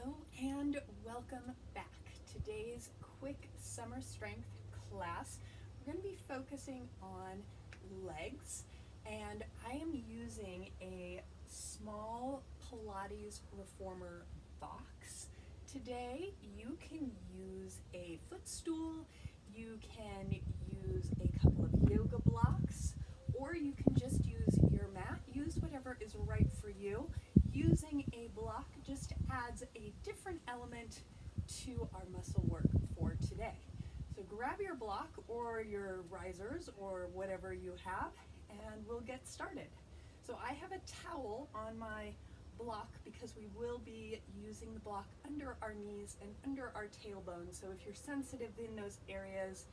Hello and welcome back. Today's quick summer strength class, we're going to be focusing on legs, and I am using a small Pilates reformer box. Today you can use a footstool, you can use a couple of yoga blocks, or you can just use your mat. Use whatever is right for you. Using a block just adds a different element to our muscle work for today. So grab your block or your risers or whatever you have, and we'll get started. So I have a towel on my block because we will be using the block under our knees and under our tailbone. So if you're sensitive in those areas,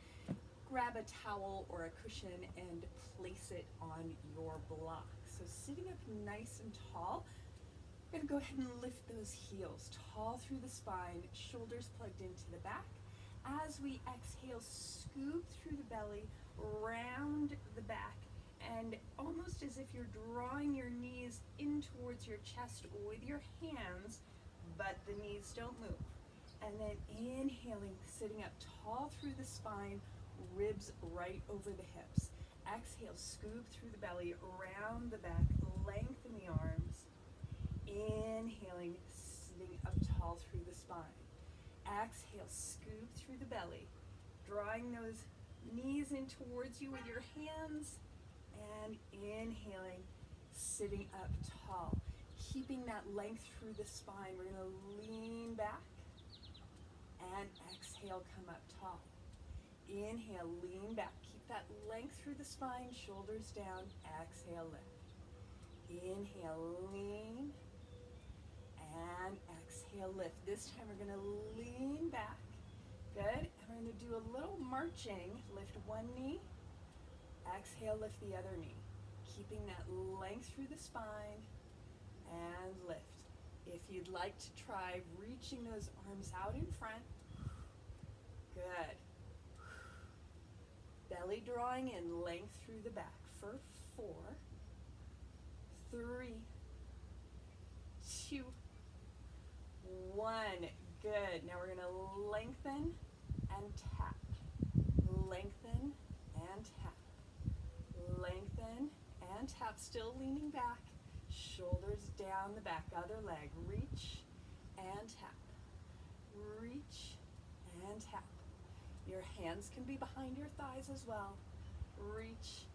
grab a towel or a cushion and place it on your block. So sitting up nice and tall, we're going to go ahead and lift those heels tall through the spine, shoulders plugged into the back. As we exhale, scoop through the belly, round the back, and almost as if you're drawing your knees in towards your chest with your hands, but the knees don't move. And then inhaling, sitting up tall through the spine, ribs right over the hips. Exhale, scoop through the belly, round the back, lengthen the arms. Inhaling, sitting up tall through the spine. Exhale, scoop through the belly, drawing those knees in towards you with your hands, and inhaling, sitting up tall. Keeping that length through the spine, we're going to lean back, and exhale, come up tall. Inhale, lean back, keep that length through the spine, shoulders down, exhale, lift. Inhale, lean, and exhale, lift. This time we're going to lean back. Good. And we're going to do a little marching. Lift one knee. Exhale, lift the other knee. Keeping that length through the spine and lift. If you'd like to try reaching those arms out in front. Good. Belly drawing in, length through the back for 4, 3, 2, 1. Good. Now we're going to lengthen and tap. Lengthen and tap. Lengthen and tap. Still leaning back. Shoulders down the back. Other leg. Reach and tap. Reach and tap. Your hands can be behind your thighs as well. Reach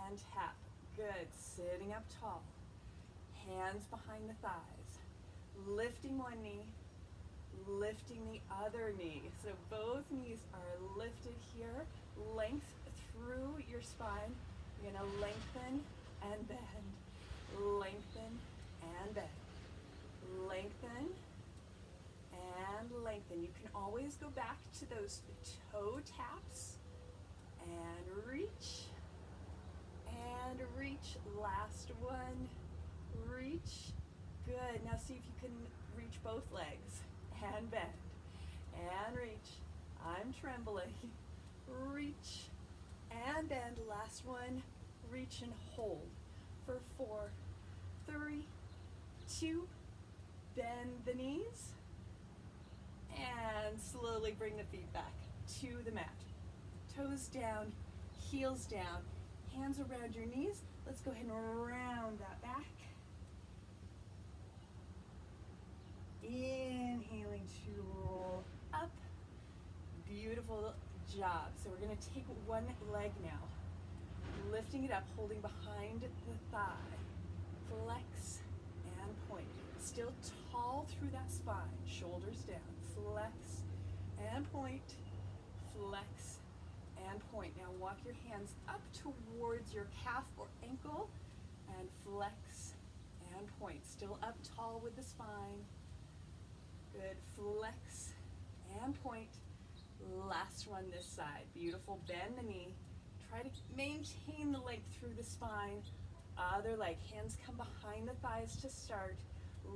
and tap. Good. Sitting up tall. Hands behind the thighs. Lifting one knee. Lifting the other knee. So both knees are lifted here. Length through your spine. You're going to lengthen and bend. Lengthen and bend. Lengthen and lengthen. You can always go back to those toe taps and reach and reach. Last one. Reach. Good. Now see if you can reach both legs and bend and reach. I'm trembling. Reach and bend. Last one. Reach and hold for 4, 3, 2. Bend the knees and slowly bring the feet back to the mat. Toes down, heels down, hands around your knees. Let's go ahead and round that back. Inhaling to roll up. Beautiful job. So we're going to take one leg now. Lifting it up, holding behind the thigh. Flex and point. Still tall through that spine. Shoulders down. Flex and point. Flex and point. Now walk your hands up towards your calf or ankle and flex and point. Still up tall with the spine. Good. Flex and point. Last one this side. Beautiful. Bend the knee. Try to maintain the length through the spine. Other leg. Hands come behind the thighs to start.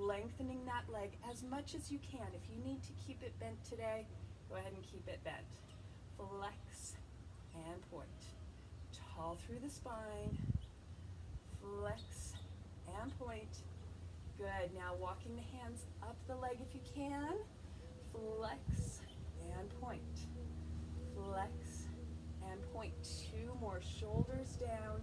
Lengthening that leg as much as you can. If you need to keep it bent today, go ahead and keep it bent. Flex and point. Tall through the spine. Flex and point. Good. Now walking the hands up the leg if you can. Flex and point. Flex and point. 2 more, shoulders down.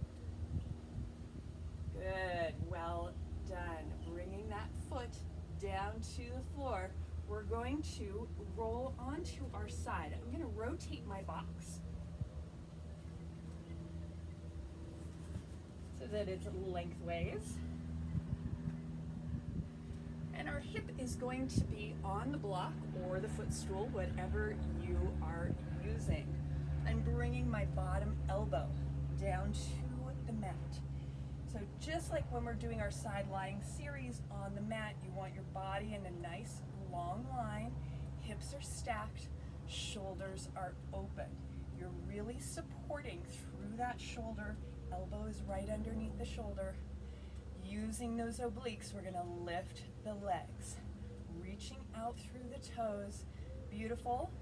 Good. Well done. Bringing that foot down to the floor. We're going to roll onto our side. I'm going to rotate my box so that it's lengthways. And our hip is going to be on the block or the footstool, whatever you are using. I'm bringing my bottom elbow down to the mat. So just like when we're doing our side lying series on the mat, you want your body in a nice long line, hips are stacked, shoulders are open. You're really supporting through that shoulder, elbow is right underneath the shoulder. Using those obliques, we're gonna lift the legs, reaching out through the toes. Beautiful.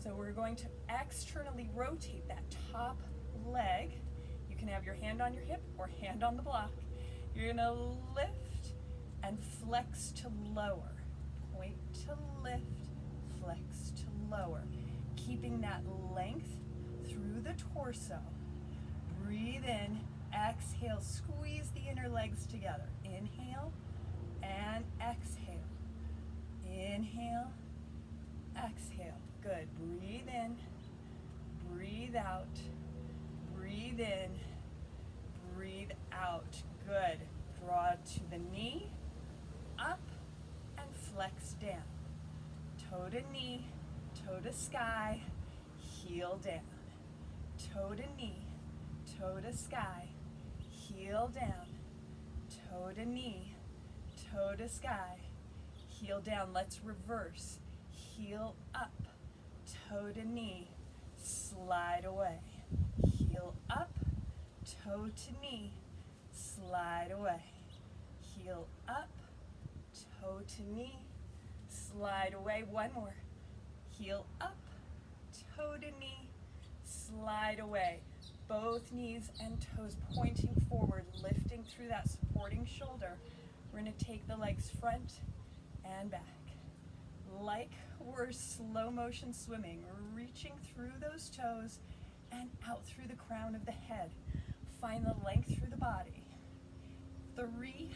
So we're going to externally rotate that top leg. You can have your hand on your hip or hand on the block. You're gonna lift and flex to lower. Point to lift, flex to lower. Keeping that length through the torso. Breathe in, exhale, squeeze the inner legs together. Inhale and exhale. Inhale, exhale. Good. Breathe in, breathe out, breathe in, breathe out. Good. Draw to the knee, up and flex down. Toe to knee, toe to sky, heel down. Toe to knee, toe to sky, heel down. Toe to knee, toe to sky, heel down. Let's reverse. Heel up, toe to knee, slide away. Heel up, toe to knee, slide away. Heel up, toe to knee, slide away. One more. Heel up, toe to knee, slide away. Both knees and toes pointing forward, lifting through that supporting shoulder. We're going to take the legs front and back. Like we're slow motion swimming, reaching through those toes and out through the crown of the head. Find the length through the body. 3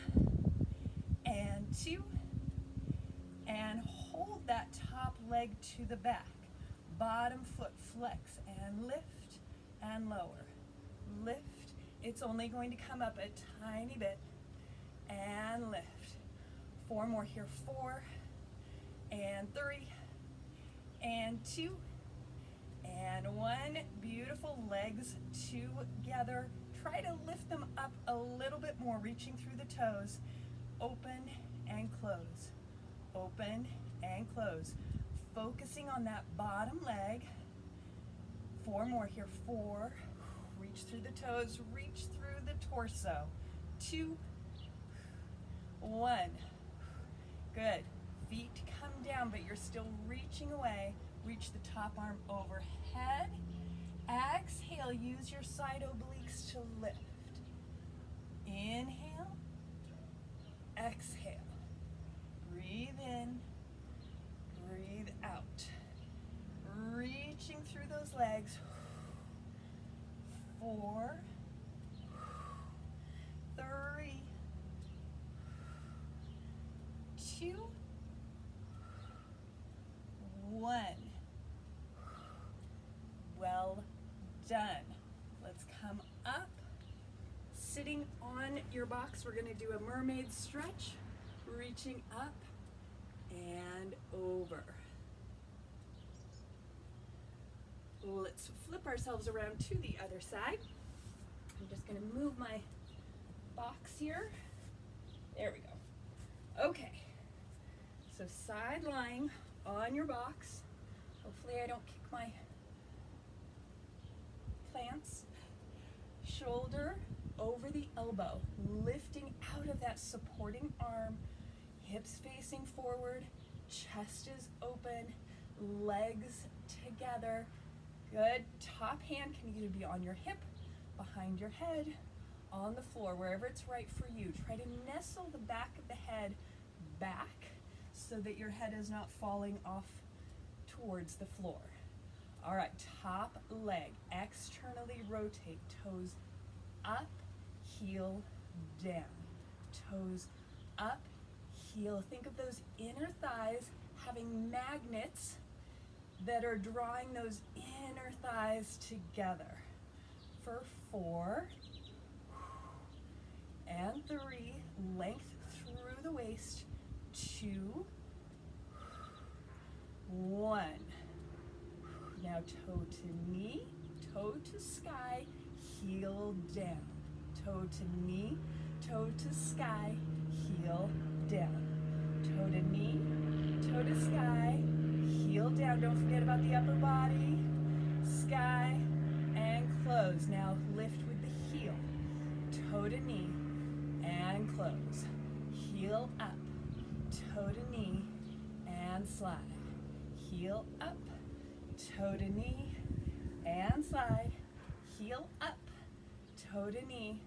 and 2, and hold that top leg to the back. Bottom foot flex and lift and lower. Lift. It's only going to come up a tiny bit and lift. 4 more here. 4 and 3 and 2 and 1. Beautiful. Legs together. Try to lift them up a little bit more, reaching through the toes. Open and close. Open and close. Focusing on that bottom leg. 4 more here. 4. Reach through the toes. Reach through the torso. 2. 1. Good. Feet come down, but you're still reaching away. Reach the top arm overhead. Exhale. Use your side obliques to lift. Inhale. Exhale. Breathe in. Breathe out. Reaching through those legs. 4, 3, 2, 1. Well done. Let's come up. Sitting on your box, we're going to do a mermaid stretch. Reaching up and over. Let's flip ourselves around to the other side. I'm just going to move my box here. There we go. Okay. So side lying on your box. Hopefully I don't kick my plants. Shoulder over the elbow, lifting out of that supporting arm. Hips facing forward, chest is open, legs together. Good. Top hand can either be on your hip, behind your head, on the floor, wherever it's right for you. Try to nestle the back of the head back so that your head is not falling off towards the floor. All right, top leg, externally rotate, toes up, heel down, toes up, heel. Think of those inner thighs having magnets that are drawing those inner thighs together. For 4 and 3, length through the waist, 2, 1. Now toe to knee, toe to sky, heel down. Toe to knee, toe to sky, heel down. Toe to knee, toe to sky, heel down. Don't forget about the upper body. Sky and close. Now lift with the heel. Toe to knee and close. Heel up. Toe to knee and slide. Heel up. Toe to knee and slide. Heel up. Toe to knee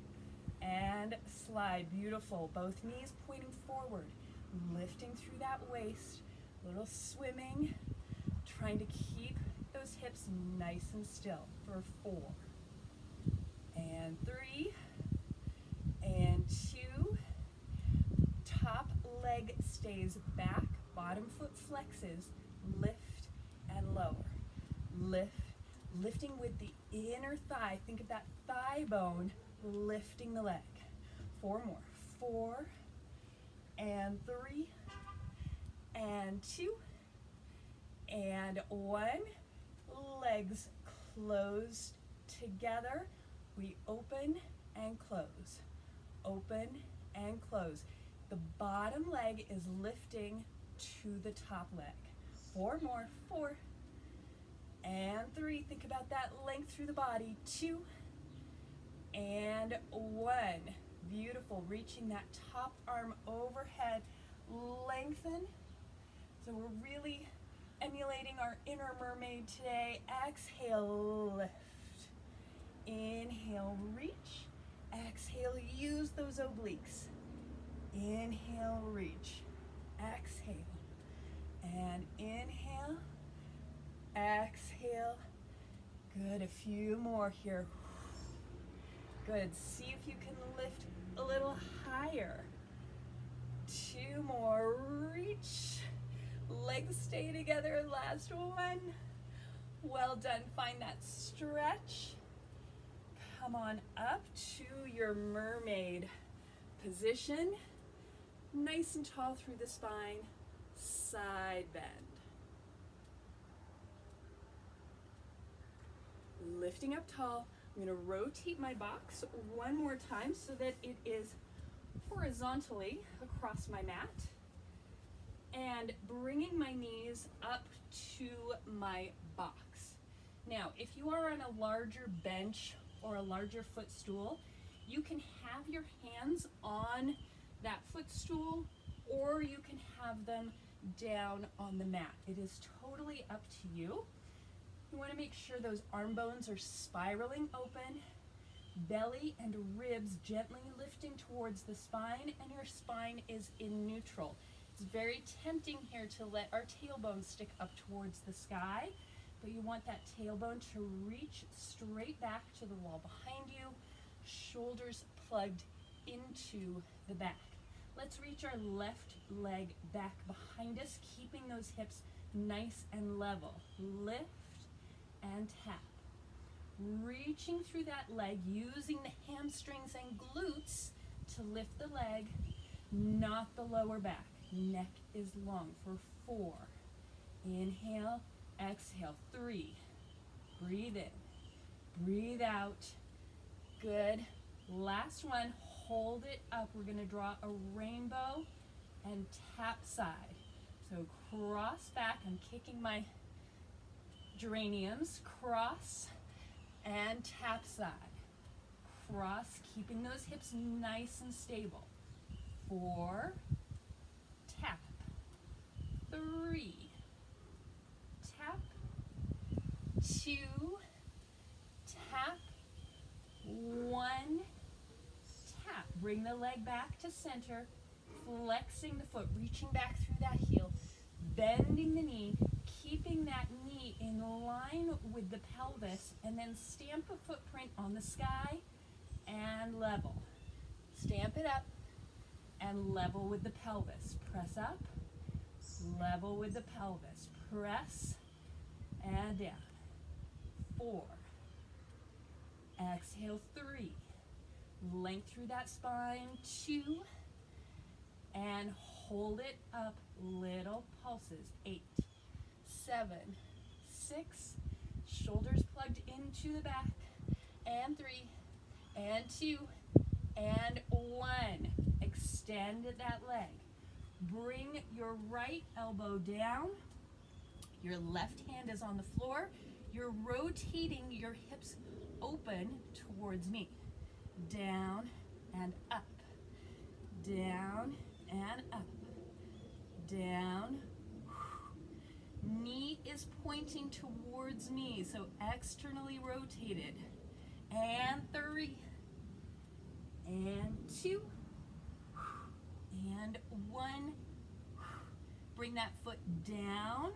and slide. Beautiful. Both knees pointing forward. Lifting through that waist. Little swimming. Trying to keep those hips nice and still. For 4 and 3 and 2. Top leg stays back. Bottom foot flexes. Lift and lower. Lifting with the inner thigh. Think of that thigh bone lifting the leg. 4 more. 4 and 3 and 2 and 1. Legs closed together. We open and close. Open and close. The bottom leg is lifting to the top leg. 4 more. 4 and 3. Think about that length through the body. 2 and 1. Beautiful. Reaching that top arm overhead. Lengthen. So we're really emulating our inner mermaid today. Exhale, lift. Inhale, reach. Exhale, use those obliques. Inhale, reach. Exhale. And inhale. Exhale. Good. A few more here. Good. See if you can lift a little higher. 2 more. Reach. Legs stay together. Last one. Well done. Find that stretch. Come on up to your mermaid position. Nice and tall through the spine. Side bend. Lifting up tall. I'm going to rotate my box one more time so that it is horizontally across my mat. And bringing my knees up to my box. Now, if you are on a larger bench or a larger footstool, you can have your hands on that footstool or you can have them down on the mat. It is totally up to you. You want to make sure those arm bones are spiraling open, belly and ribs gently lifting towards the spine, and your spine is in neutral. It's very tempting here to let our tailbone stick up towards the sky, but you want that tailbone to reach straight back to the wall behind you, shoulders plugged into the back. Let's reach our left leg back behind us, keeping those hips nice and level. Lift and tap. Reaching through that leg, using the hamstrings and glutes to lift the leg, not the lower back. Neck is long for 4. Inhale, exhale. 3. Breathe in, breathe out. Good. Last one. Hold it up. We're going to draw a rainbow and tap side. So cross back. I'm kicking my geraniums. Cross and tap side. Cross, keeping those hips nice and stable. 4, tap. 3, tap. 2, tap. 1, the leg back to center, flexing the foot, reaching back through that heel, bending the knee, keeping that knee in line with the pelvis, and then stamp a footprint on the sky and level. Stamp it up and level with the pelvis. Press up, level with the pelvis. Press and down. 4. Exhale, 3. Length through that spine. 2. And hold it up, little pulses. 8, 7, 6. Shoulders plugged into the back. And 3, and 2, and 1. Extend that leg. Bring your right elbow down. Your left hand is on the floor. You're rotating your hips open towards me. Down and up. Down and up. Down. Knee is pointing towards me, so externally rotated. And 3. And 2. And 1. Bring that foot down.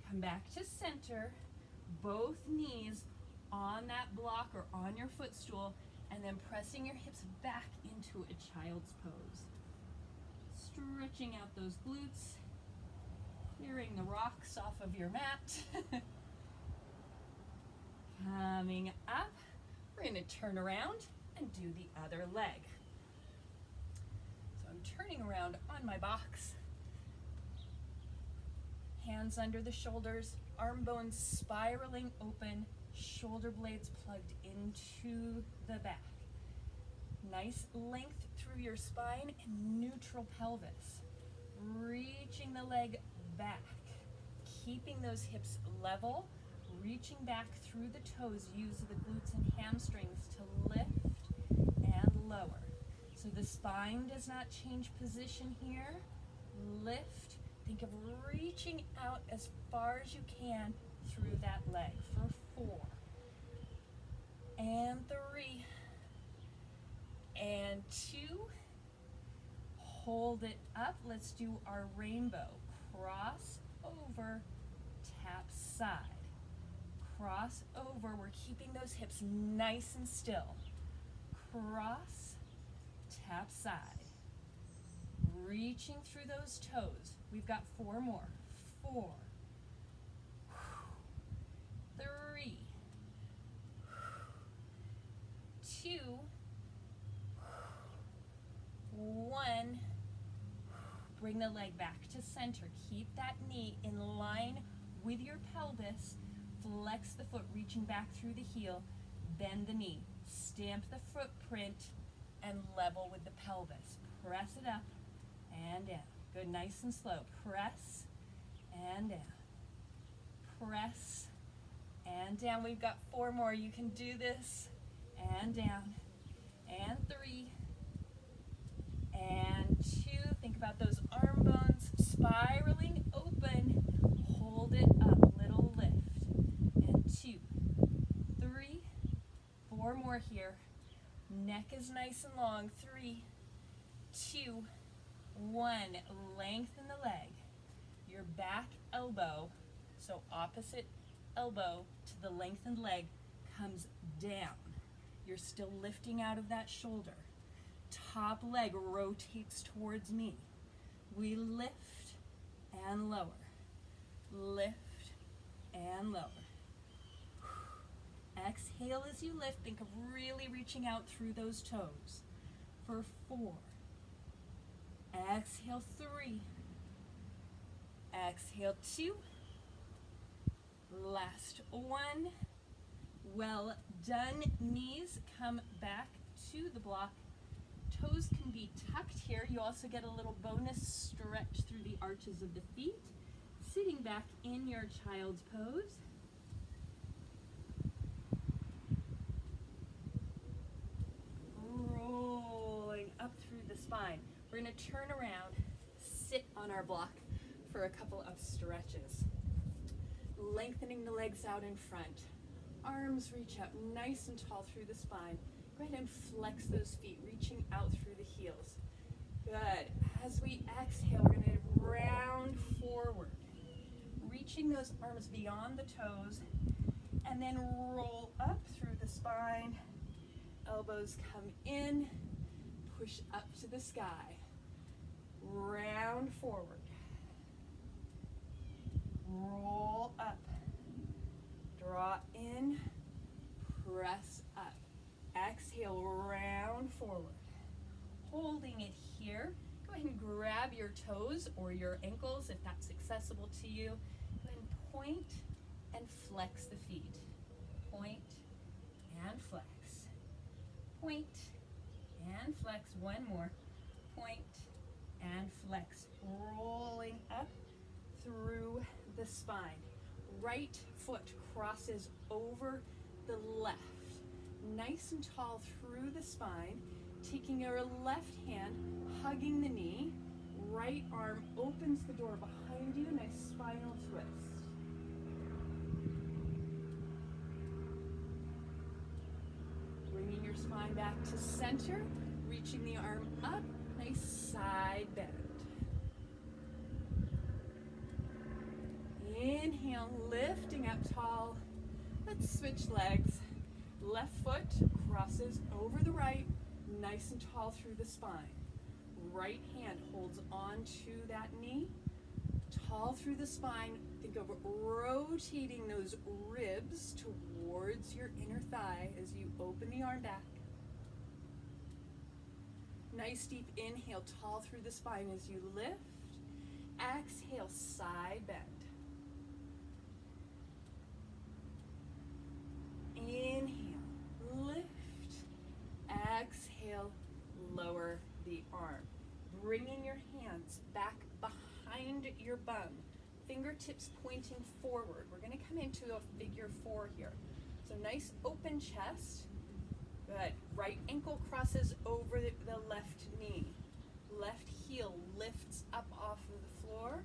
Come back to center. Both knees on that block or on your footstool, and then pressing your hips back into a child's pose. Stretching out those glutes, clearing the rocks off of your mat. Coming up, we're going to turn around and do the other leg. So I'm turning around on my box. Hands under the shoulders, arm bones spiraling open, shoulder blades plugged into the back. Nice length through your spine and neutral pelvis. Reaching the leg back, keeping those hips level, reaching back through the toes. Use the glutes and hamstrings to lift and lower. So the spine does not change position here. Lift. Think of reaching out as far as you can through that leg for 4. And 3. And 2. Hold it up. Let's do our rainbow. Cross over, tap side. Cross over. We're keeping those hips nice and still. Cross, tap side. Reaching through those toes. We've got 4 more. 4. 3. 2. 1. Bring the leg back to center. Keep that knee in line with your pelvis. Flex the foot, reaching back through the heel. Bend the knee. Stamp the footprint and level with the pelvis. Press it up and down. Good, nice and slow. Press and down. Press and down. We've got 4 more. You can do this. And down. And 3. And 2. Think about those arm bones spiraling open. Hold it up. Little lift. And 2. 3. 4 more here. Neck is nice and long. 3, 2, 1. Lengthen the leg. Your back elbow, so opposite elbow to the lengthened leg, comes down. You're still lifting out of that shoulder. Top leg rotates towards me. We lift and lower. Lift and lower. Exhale as you lift. Think of really reaching out through those toes. For 4. Exhale, 3. Exhale, 2. Last 1. Well done. Knees come back to the block. Toes can be tucked here. You also get a little bonus stretch through the arches of the feet. Sitting back in your child's pose. Rolling up through the spine. We're going to turn around, sit on our block for a couple of stretches. Lengthening the legs out in front. Arms reach up nice and tall through the spine. Go ahead and flex those feet, reaching out through the heels. Good. As we exhale, we're going to round forward, reaching those arms beyond the toes, and then roll up through the spine. Elbows come in, push up to the sky. Round forward. Roll up. Draw in, press up. Exhale, round forward. Holding it here. Go ahead and grab your toes or your ankles if that's accessible to you. Go ahead and point and flex the feet. Point and flex. Point and flex. One more. Point and flex. Rolling up through the spine. Right foot crosses over the left. Nice and tall through the spine. Taking your left hand, hugging the knee. Right arm opens the door behind you. Nice spinal twist. Bringing your spine back to center. Reaching the arm up. Nice side bend. Inhale, lifting up tall. Let's switch legs. Left foot crosses over the right, nice and tall through the spine. Right hand holds on to that knee, tall through the spine. Think of rotating those ribs towards your inner thigh as you open the arm back. Nice deep inhale, tall through the spine as you lift. Exhale, side bend. Inhale, lift. Exhale, lower the arm. Bringing your hands back behind your bum. Fingertips pointing forward. We're going to come into a figure 4 here. So nice open chest. Good. Right ankle crosses over the left knee. Left heel lifts up off of the floor.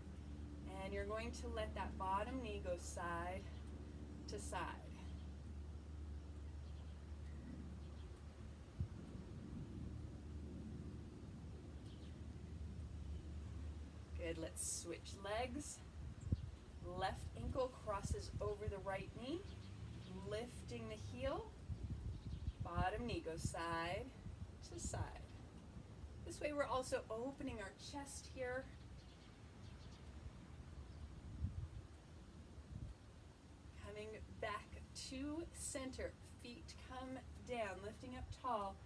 And you're going to let that bottom knee go side to side. Good, let's switch legs. Left ankle crosses over the right knee, lifting the heel. Bottom knee goes side to side. This way we're also opening our chest here. Coming back to center, feet come down, lifting up tall.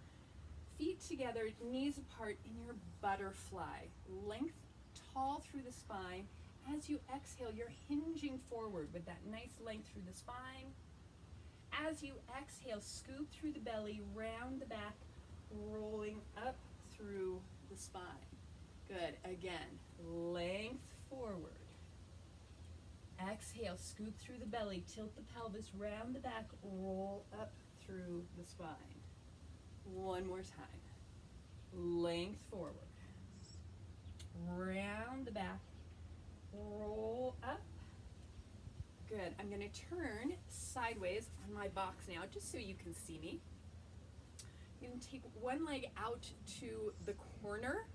Feet together, knees apart in your butterfly. Length tall through the spine. As you exhale, you're hinging forward with that nice length through the spine. As you exhale, scoop through the belly, round the back, rolling up through the spine. Good. Again, length forward. Exhale, scoop through the belly, tilt the pelvis, round the back, roll up through the spine. One more time. Length forward. Round the back, roll up. Good. I'm going to turn sideways on my box now, just so you can see me. You can take one leg out to the corner,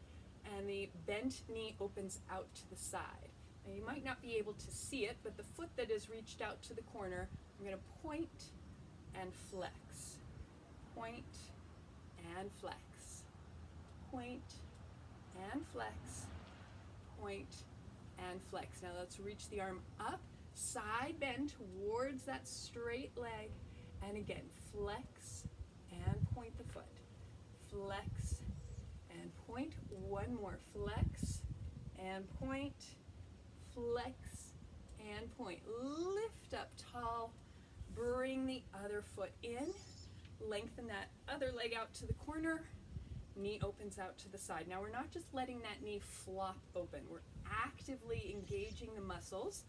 and the bent knee opens out to the side. Now, you might not be able to see it, but the foot that is reached out to the corner, I'm going to point and flex. Point and flex. Point and flex. Point and flex. Now let's reach the arm up, side bend towards that straight leg, and again, flex and point the foot. Flex and point. One more. Flex and point. Flex and point. Lift up tall. Bring the other foot in. Lengthen that other leg out to the corner. Knee opens out to the side. Now we're not just letting that knee flop open. We're actively engaging the muscles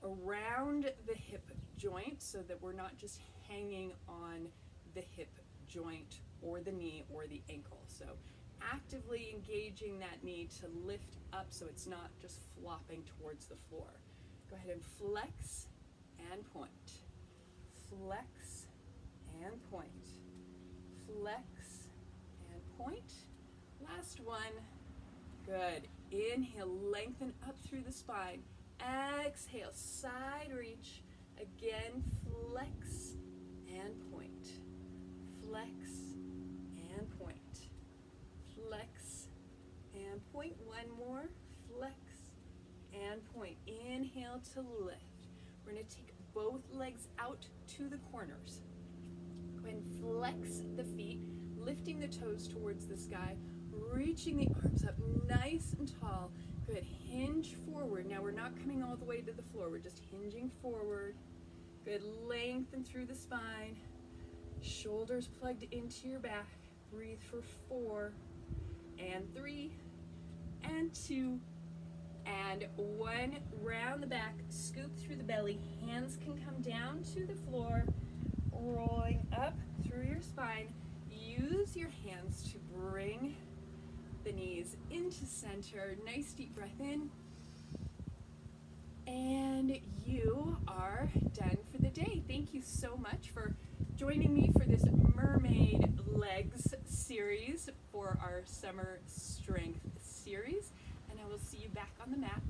around the hip joint so that we're not just hanging on the hip joint or the knee or the ankle. So actively engaging that knee to lift up so it's not just flopping towards the floor. Go ahead and flex and point. Flex and point. flex, and point. Last one. Good. Inhale, lengthen up through the spine. Exhale, side reach. Again, flex and point. Flex and point. Flex and point. One more. Flex and point. Inhale to lift. We're going to take both legs out to the corners. Go ahead and flex the feet, lifting the toes towards the sky, reaching the arms up nice and tall. Good. Hinge forward. Now we're not coming all the way to the floor. We're just hinging forward. Good. Lengthen through the spine. Shoulders plugged into your back. Breathe for 4 and 3 and 2 and 1. Round the back. Scoop through the belly. Hands can come down to the floor. Rolling up through your spine. Use your hands to bring the knees into center. Nice deep breath in. And you are done for the day. Thank you so much for joining me for this Mermaid Legs series for our Summer Strength series. And I will see you back on the mat